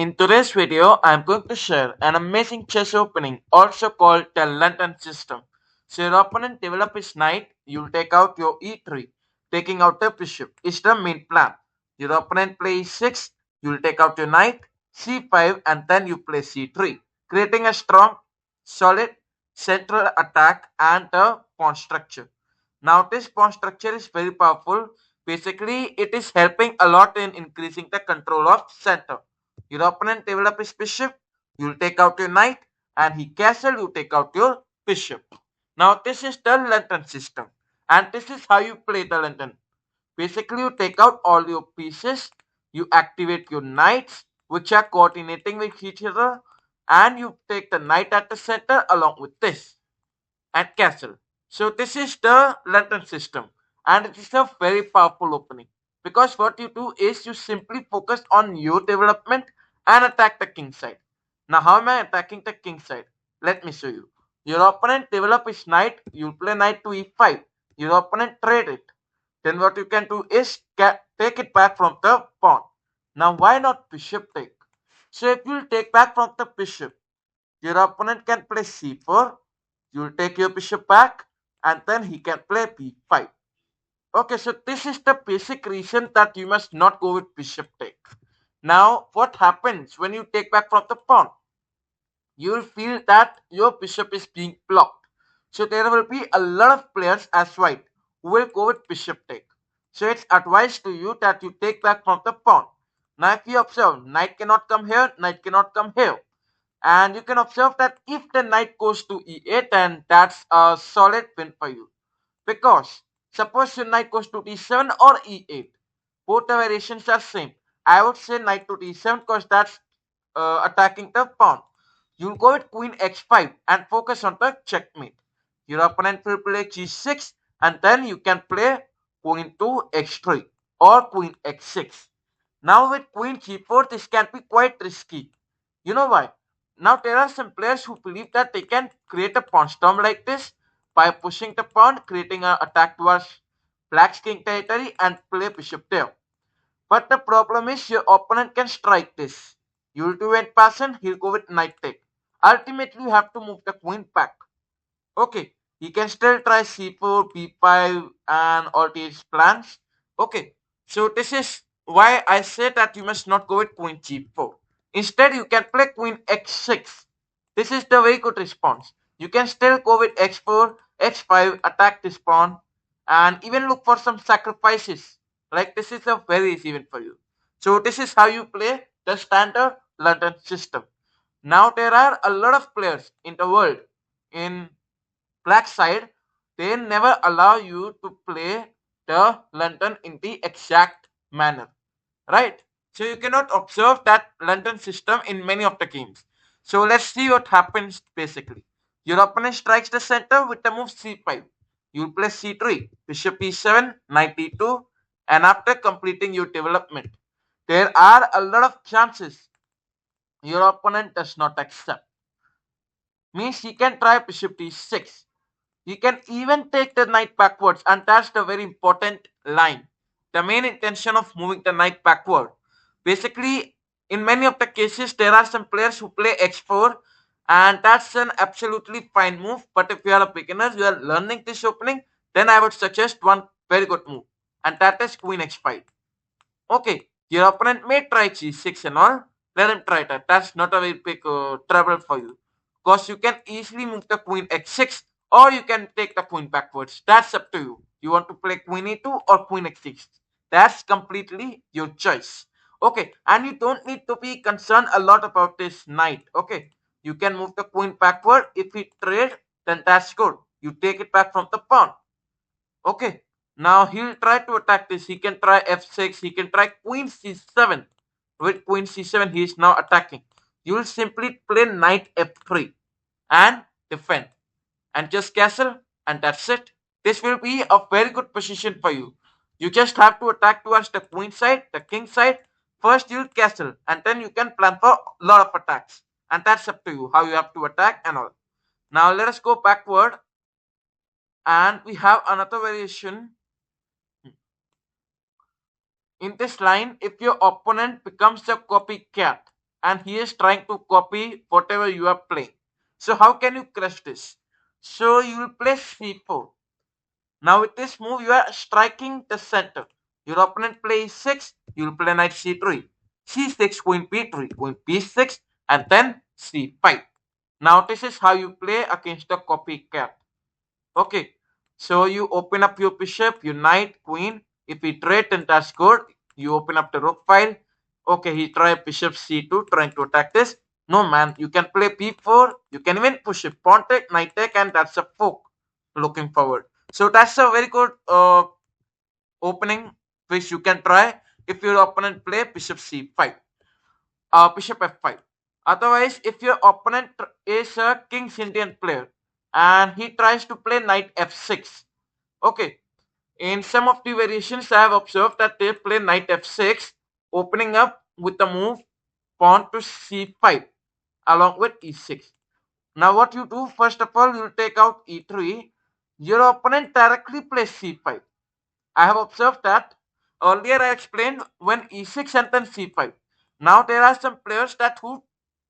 In today's video, I'm going to share an amazing chess opening, also called the London system. So your opponent develop his knight, you'll take out your e3, taking out the bishop is the main plan. Your opponent plays 6, you'll take out your knight, c5, and then you play c3, creating a strong, solid central attack and a pawn structure. Now this pawn structure is very powerful. Basically, it is helping a lot in increasing the control of center. Your opponent develop his bishop, you'll take out your knight, and he castle, you take out your bishop. Now this is the London system, and this is how you play the London. Basically, you take out all your pieces, you activate your knights, which are coordinating with each other, and you take the knight at the center along with this and castle. So this is the London system, and it is a very powerful opening because what you do is you simply focus on your development and attack the king side. Now, how am I attacking the king side? Let me show you. Your opponent develop his knight, you play knight to e5. Your opponent trade it. Then what you can do is take it back from the pawn. Now, why not bishop take? So if you take back from the bishop, your opponent can play c4, you'll take your bishop back, and then he can play b5. Okay, so this is the basic reason that you must not go with bishop take. Now, what happens when you take back from the pawn? You will feel that your bishop is being blocked. So there will be a lot of players as white who will go with bishop take. So it's advised to you that you take back from the pawn. Now if you observe, knight cannot come here, knight cannot come here. And you can observe that if the knight goes to e8, then that's a solid win for you. Because suppose your knight goes to d7 or e8, both the variations are same. I would say knight to d7 because that's attacking the pawn. You'll go with queen x5 and focus on the checkmate. Your opponent will play g6 and then you can play queen to x3 or queen x6. Now with queen g4, this can be quite risky. You know why? Now there are some players who believe that they can create a pawn storm like this by pushing the pawn, creating an attack towards black's king territory and play bishop there. But the problem is your opponent can strike this. You'll do it pass, he'll go with knight take. Ultimately, you have to move the queen back. Okay, he can still try c4, b5, and all these plans. Okay, so this is why I say that you must not go with queen g4. Instead, you can play queen x6. This is the very good response. You can still go with x4, x5, attack this pawn, and even look for some sacrifices. Like this is a very easy win for you. So this is how you play the standard London system. Now there are a lot of players in the world in black side, they never allow you to play the London in the exact manner, right? So you cannot observe that London system in many of the games. So let's see what happens basically. Your opponent strikes the center with the move c5. You play c3, bishop e7, knight e2, and after completing your development, there are a lot of chances your opponent does not accept. Means he can try bishop d6. You can even take the knight backwards, and that's the very important line. The main intention of moving the knight backward. Basically, in many of the cases, there are some players who play h4, and that's an absolutely fine move. But if you are a beginner, you are learning this opening, then I would suggest one very good move, and that is queen h5. Okay, your opponent may try g6 and all. Let him try that. That's not a very big trouble for you. Because you can easily move the queen x6 or you can take the queen backwards. That's up to you. You want to play queen e2 or queen x6. That's completely your choice. Okay, and you don't need to be concerned a lot about this knight. Okay, you can move the queen backward. If he trade, then that's good. You take it back from the pawn. Okay, now he'll try to attack this. He can try f6. He can try queen c7. With queen c7, he is now attacking. You will simply play knight f3 and defend. And just castle, and that's it. This will be a very good position for you. You just have to attack towards the queen side, the king side. First, you'll castle, and then you can plan for a lot of attacks. And that's up to you how you have to attack and all. Now, let us go backward, and we have another variation. In this line, if your opponent becomes a copycat, and he is trying to copy whatever you are playing. So how can you crush this? So you will play c4. Now with this move, you are striking the center. Your opponent plays 6, you will play knight c3, c6, queen b3, queen b6, and then c5. Now this is how you play against the copycat. Okay, so you open up your bishop, your knight, queen. If he trade, then that's good. You open up the rook file. Okay, he tried bishop c2, trying to attack this. No man, you can play b4. You can even push it, pawn take, knight take, and that's a fork. Looking forward. So that's a very good opening which you can try if your opponent play bishop c5, bishop f5. Otherwise, if your opponent is a King's Indian player and he tries to play knight f6, okay, in some of the variations I have observed that they play knight f6, opening up with the move pawn to c5 along with e6. Now what you do, first of all, you take out e3. Your opponent directly plays c5. I have observed that earlier I explained when e6 and then c5. Now there are some players that who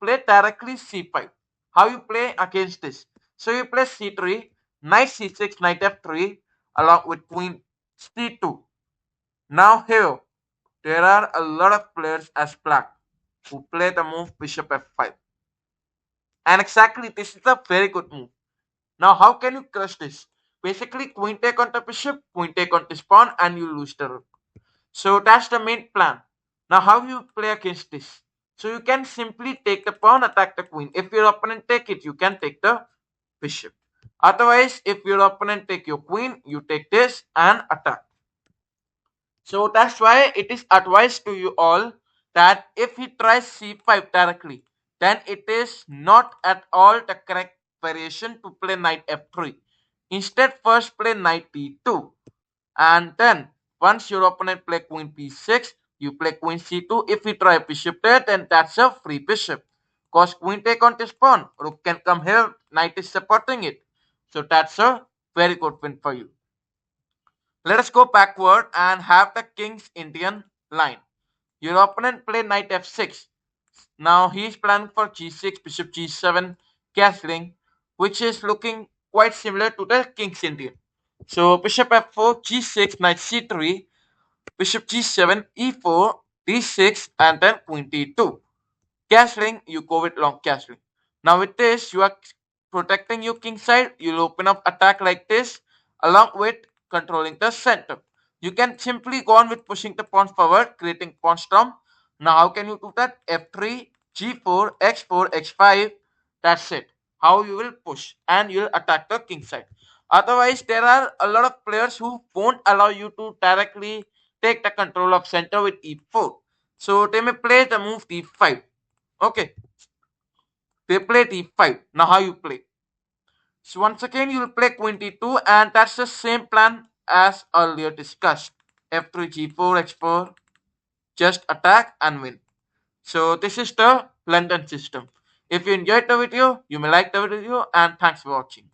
play directly c5. How you play against this? So you play c3, knight c6, knight f3 along with queen c2. Now here there are a lot of players as black who play the move bishop f5. And exactly this is a very good move. Now how can you crush this? Basically queen take on the bishop, queen take on this pawn and you lose the rook. So that's the main plan. Now how you play against this? So you can simply take the pawn, attack the queen. If your opponent take it, you can take the bishop. Otherwise, if your opponent take your queen, you take this and attack. So that's why it is advised to you all that if he tries c5 directly, then it is not at all the correct variation to play knight f3. Instead, first play knight d2, and then once your opponent play queen b6, you play queen c2. If you try bishop there, then that's a free bishop. Cause queen take on this pawn, rook can come here, knight is supporting it. So that's a very good win for you. Let us go backward and have the King's Indian line. Your opponent play knight f6. Now he is planning for g6, bishop g7, castling, which is looking quite similar to the King's Indian. So bishop f4, g6, knight c3, bishop g7, e4, d6, and then queen d2. Castling, you go with long castling. Now with this, you are protecting your king side. You'll open up attack like this, along with controlling the center. You can simply go on with pushing the pawn forward, creating pawn storm. Now how can you do that? F3, G4, X4, X5. That's it. How you will push and you'll attack the king side. Otherwise, there are a lot of players who won't allow you to directly take the control of center with E4. So they may play the move D5. Okay, they play d5. Now how you play? So once again you will play queen d2 and that's the same plan as earlier discussed. F3, g4, x4, just attack and win. So this is the London system. If you enjoyed the video, you may like the video and thanks for watching.